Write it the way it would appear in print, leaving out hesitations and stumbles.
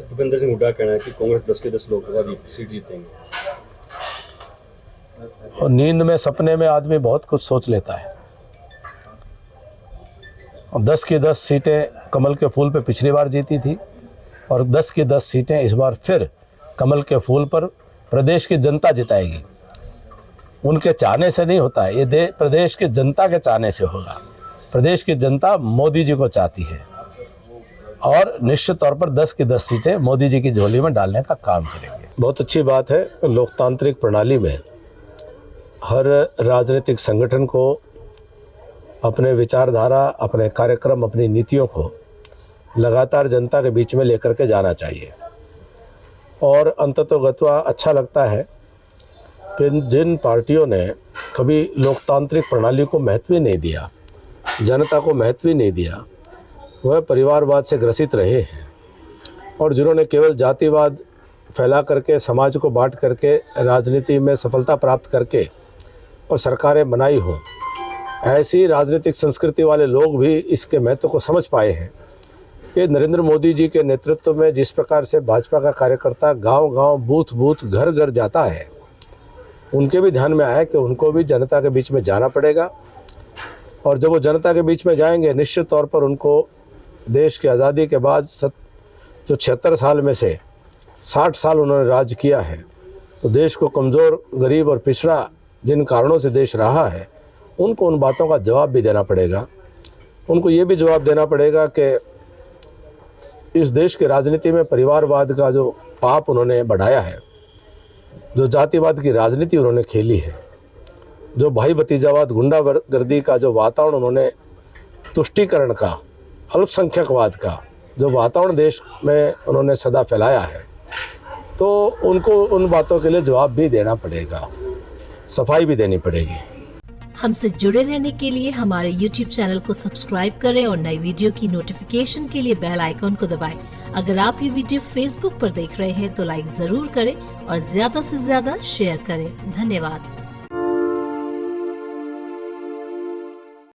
भूपेंद्र सिंह हुड्डा का कहना है कि कांग्रेस 10 के 10 लोकसभा सीट जीतेंगे। और नींद में सपने में आदमी बहुत कुछ सोच लेता है। और 10 की 10 सीटें कमल के फूल पे पिछली बार जीती थी और 10 की 10 सीटें इस बार फिर कमल के फूल पर प्रदेश की जनता जिताएगी। उनके चाहने से नहीं होता है, ये प्रदेश की जनता के चाहने से होगा। प्रदेश की जनता मोदी जी को चाहती है और निश्चित तौर पर 10 की 10 सीटें मोदी जी की झोली में डालने का काम करेंगे। बहुत अच्छी बात है, लोकतांत्रिक प्रणाली में हर राजनीतिक संगठन को अपने विचारधारा, अपने कार्यक्रम, अपनी नीतियों को लगातार जनता के बीच में लेकर के जाना चाहिए। और अंततोगत्वा अच्छा लगता है कि जिन पार्टियों ने कभी लोकतांत्रिक प्रणाली को महत्व ही नहीं दिया, जनता को महत्व ही नहीं दिया, वह परिवारवाद से ग्रसित रहे हैं। और जिन्होंने केवल जातिवाद फैला करके, समाज को बांट करके, राजनीति में सफलता प्राप्त करके और सरकारें बनाई हों, ऐसी राजनीतिक संस्कृति वाले लोग भी इसके महत्व को समझ पाए हैं कि नरेंद्र मोदी जी के नेतृत्व में जिस प्रकार से भाजपा का कार्यकर्ता गांव-गांव, बूथ-बूथ, घर-घर जाता है, उनके भी ध्यान में आया कि उनको भी जनता के बीच में जाना पड़ेगा। और जब वो जनता के बीच में जाएंगे, निश्चित तौर पर उनको देश की आज़ादी के बाद जो 76 साल में से 60 साल उन्होंने राज किया है, तो देश को कमज़ोर, गरीब और पिछड़ा जिन कारणों से देश रहा है, उनको उन बातों का जवाब भी देना पड़ेगा। उनको ये भी जवाब देना पड़ेगा कि इस देश की राजनीति में परिवारवाद का जो पाप उन्होंने बढ़ाया है, जो जातिवाद की राजनीति उन्होंने खेली है, जो भाई भतीजावाद, गुंडागर्दी का जो वातावरण उन्होंने, तुष्टीकरण का, अल्पसंख्यकवाद का जो वातावरण देश में उन्होंने सदा फैलाया है, तो उनको उन बातों के लिए जवाब भी देना पड़ेगा, सफाई भी देनी पड़ेगी। हमसे जुड़े रहने के लिए हमारे YouTube चैनल को सब्सक्राइब करें और नई वीडियो की नोटिफिकेशन के लिए बेल आइकॉन को दबाएं। अगर आप ये वीडियो Facebook पर देख रहे हैं तो लाइक जरूर करें और ज्यादा से ज्यादा शेयर करें। धन्यवाद।